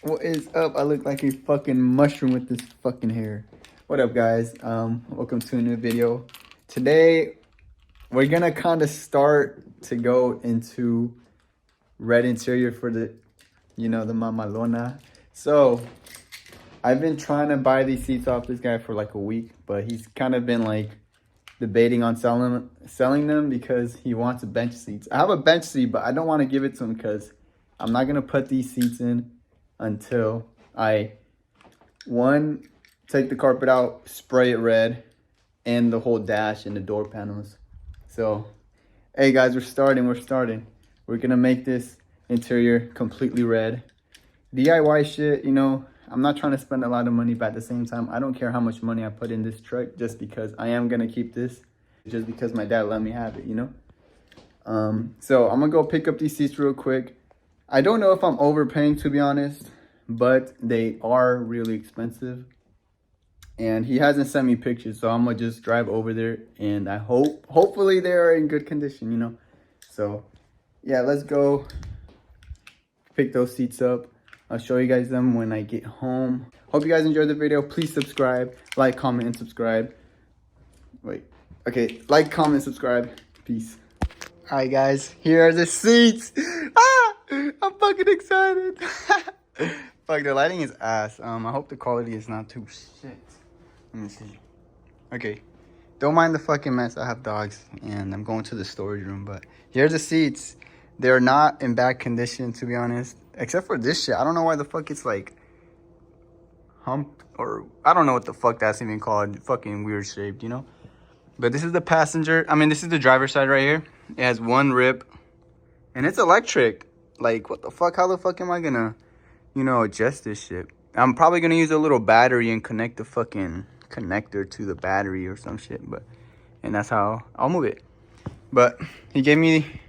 What is up? I look like a fucking mushroom with this fucking hair. What up, guys? Welcome to a new video. Today, we're gonna kind of start to go into red interior for the, the mamalona. So, I've been trying to buy these seats off this guy for like a week, but he's kind of been like debating on selling them because he wants a bench seats. I have a bench seat, but I don't want to give it to him because I'm not gonna put these seats in until I, one, take the carpet out, spray it red, and the whole dash and the door panels. So, hey guys, we're starting. We're gonna make this interior completely red. DIY shit, I'm not trying to spend a lot of money, but at the same time, I don't care how much money I put in this truck just because I am gonna keep this, just because my dad let me have it, So I'm gonna go pick up these seats real quick. I don't know if I'm overpaying, to be honest, but they are really expensive. And he hasn't sent me pictures, so I'm gonna just drive over there and hopefully they are in good condition, So yeah, let's go pick those seats up. I'll show you guys them when I get home. Hope you guys enjoyed the video. Please subscribe, like, comment, and subscribe. Like, comment, subscribe. Peace. All right, guys, here are the seats. I'm fucking excited. Fuck, the lighting is ass. I hope the quality is not too shit. Let me see. Okay, don't mind the fucking mess. I have dogs, and I'm going to the storage room. But here's the seats. They're not in bad condition, to be honest. Except for this shit. I don't know why the fuck it's like humped, or I don't know what the fuck that's even called. Fucking weird shaped, But this is the passenger. This is the driver's side right here. It has one rip, and it's electric. Like, what the fuck? How the fuck am I gonna, adjust this shit? I'm probably gonna use a little battery and connect the fucking connector to the battery or some shit. And that's how I'll move it. But he gave me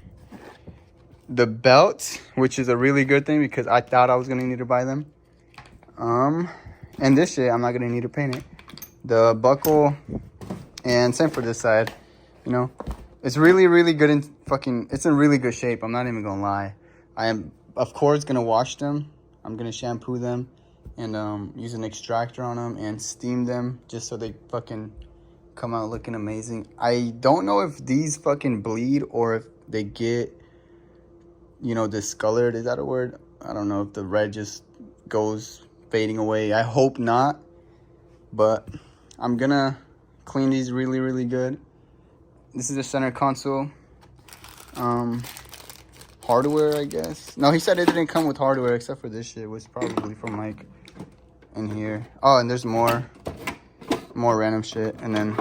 the belts, which is a really good thing because I thought I was gonna need to buy them. And this shit, I'm not gonna need to paint it. The buckle, and same for this side. It's really, really good in it's in really good shape. I'm not even gonna lie. I am, of course, gonna wash them. I'm gonna shampoo them and use an extractor on them and steam them just so they fucking come out looking amazing. I don't know if these fucking bleed or if they get, discolored. Is that a word? I don't know if the red just goes fading away. I hope not. But I'm gonna clean these really, really good. This is the center console. Hardware, I guess. No, he said it didn't come with hardware except for this shit. It was probably from like in here. Oh, and there's more random shit. And then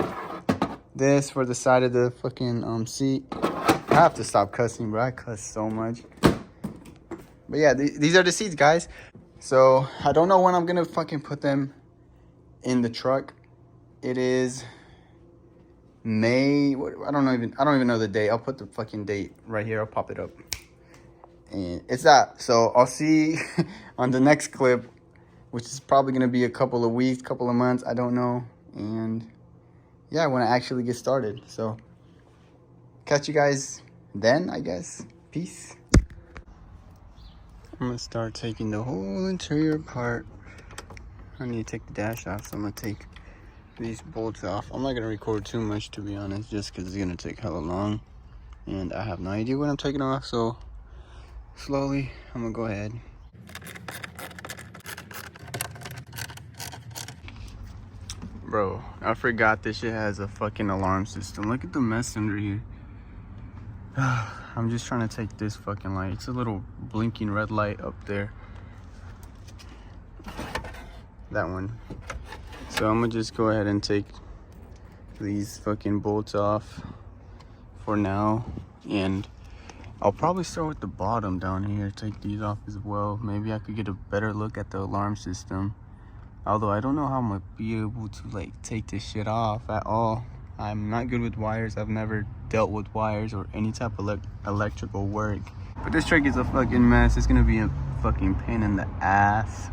this for the side of the fucking seat. I have to stop cussing, bro. I cuss so much. But yeah, these are the seats, guys. So I don't know when I'm gonna fucking put them in the truck. It is May. I don't even know the date. I'll put the fucking date right here. I'll pop it up. And it's that. So I'll see on the next clip, which is probably gonna be a couple of weeks, couple of months. I don't know. And yeah, when I actually get started. So catch you guys then, I guess. Peace. I'm gonna start taking the whole interior apart. I need to take the dash off, so I'm gonna take these bolts off. I'm not gonna record too much, to be honest, just because it's gonna take hella long. And I have no idea what I'm taking off, so slowly, I'm gonna go ahead. Bro, I forgot this shit has a fucking alarm system. Look at the mess under here. I'm just trying to take this fucking light. It's a little blinking red light up there. That one. So I'm gonna just go ahead and take these fucking bolts off for now. And I'll probably start with the bottom down here. Take these off as well. Maybe I could get a better look at the alarm system. Although I don't know how I'm gonna be able to like take this shit off at all. I'm not good with wires. I've never dealt with wires or any type of electrical work. But this truck is a fucking mess. It's gonna be a fucking pain in the ass.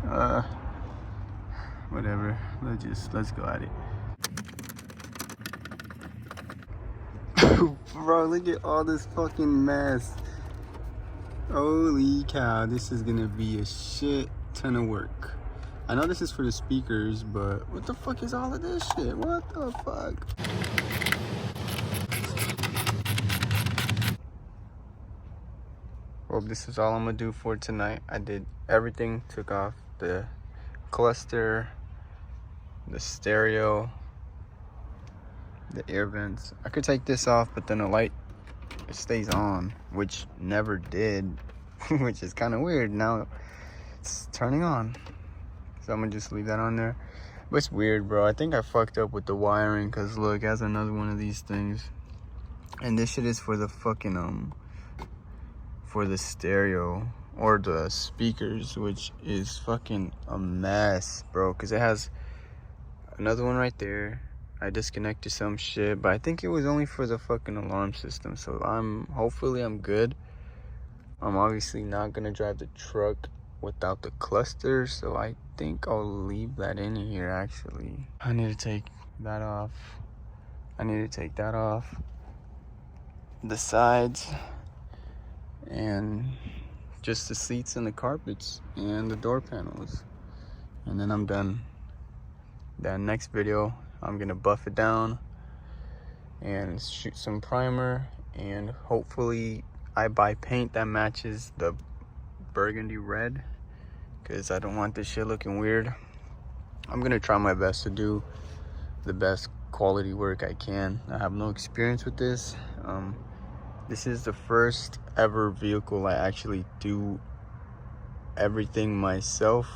Whatever. Let's go at it. Bro, look at all this fucking mess. Holy cow, this is gonna be a shit antenna work? I know this is for the speakers, but what the fuck is all of this shit? What the fuck? Well, this is all I'm gonna do for tonight. I did everything, took off the cluster, the stereo, the air vents. I could take this off, but then the light, it stays on, which never did, which is kind of weird. Now it's turning on. So I'm gonna just leave that on there. But it's weird, bro. I think I fucked up with the wiring, because look, it has another one of these things. And this shit is for the fucking, for the stereo or the speakers, which is fucking a mess, bro. Because it has another one right there. I disconnected some shit, but I think it was only for the fucking alarm system. So hopefully I'm good. I'm obviously not gonna drive the truck without the cluster, so I think I'll leave that in here. Actually, I need to take that off. I need to take that off, the sides, and just the seats and the carpets and the door panels, and then I'm done. That next video, I'm gonna buff it down and shoot some primer, and hopefully I buy paint that matches the burgundy red, because I don't want this shit looking weird. I'm gonna try my best to do the best quality work I can. I have no experience with this. This is the first ever vehicle I actually do everything myself,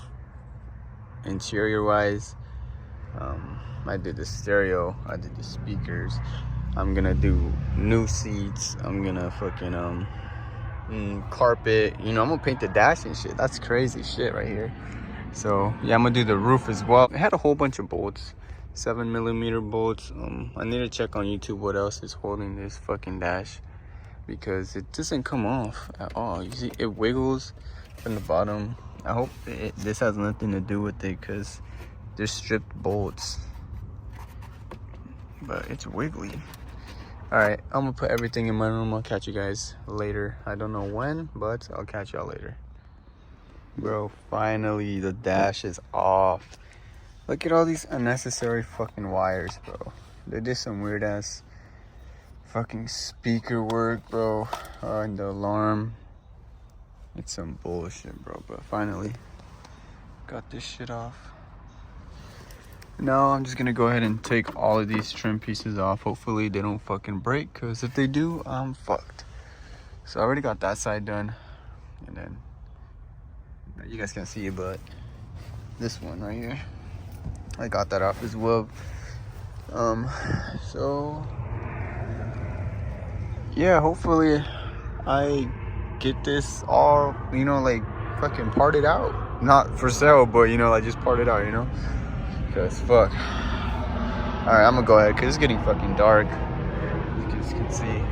interior wise. I did the stereo, I did the speakers. I'm gonna do new seats. I'm gonna fucking carpet, you know, I'm gonna paint the dash and shit. That's crazy shit right here. So yeah, I'm gonna do the roof as well. It had a whole bunch of bolts, 7mm bolts. I need to check on YouTube what else is holding this fucking dash, because it doesn't come off at all. You see, it wiggles from the bottom. I hope this has nothing to do with it, because there's stripped bolts, but it's wiggly. All right, I'm gonna put everything in my room. I'll catch you guys later. I don't know when, but I'll catch y'all later. Bro, finally the dash is off. Look at all these unnecessary fucking wires, bro. They did some weird ass fucking speaker work, bro. And the alarm. It's some bullshit, bro. But finally got this shit off. Now I'm just gonna go ahead and take all of these trim pieces off. Hopefully they don't fucking break, because if they do, I'm fucked. So I already got that side done, and then you guys can't see it, but this one right here, I got that off as well. So yeah, hopefully I get this all, you know, like fucking parted out. Not for sale, but you know, like just parted out, you know. Because fuck. Alright, I'm gonna go ahead, because it's getting fucking dark. You guys can see.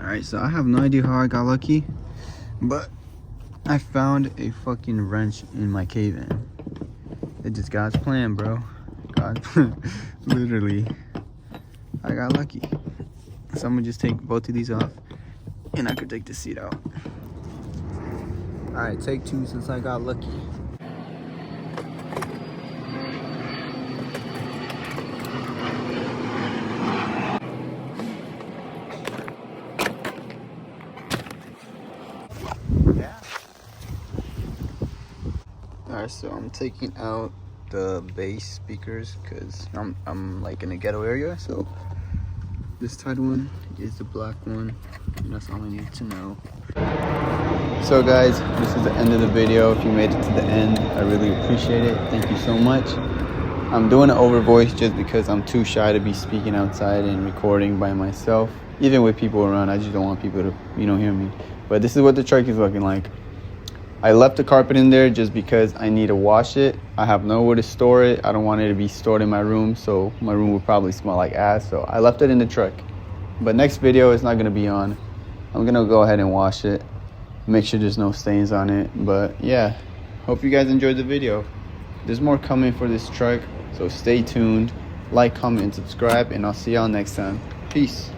Alright, so I have no idea how I got lucky, but I found a fucking wrench in my cave-in. It's just God's plan, bro. God, literally, I got lucky. So I'm gonna just take both of these off, and I could take the seat out. Alright, take two since I got lucky. Alright, so I'm taking out the bass speakers, because I'm like in a ghetto area. So this tight one is the black one, and that's all I need to know. So guys, this is the end of the video. If you made it to the end, I really appreciate it. Thank you so much. I'm doing an over voice just because I'm too shy to be speaking outside and recording by myself. Even with people around, I just don't want people to, you know, hear me. But this is what the truck is looking like. I left the carpet in there just because I need to wash it. I have nowhere to store it. I don't want it to be stored in my room, so my room would probably smell like ass. So I left it in the truck. But next video, it's not going to be on. I'm going to go ahead and wash it. Make sure there's no stains on it. But yeah, hope you guys enjoyed the video. There's more coming for this truck, so stay tuned. Like, comment, and subscribe, and I'll see y'all next time. Peace.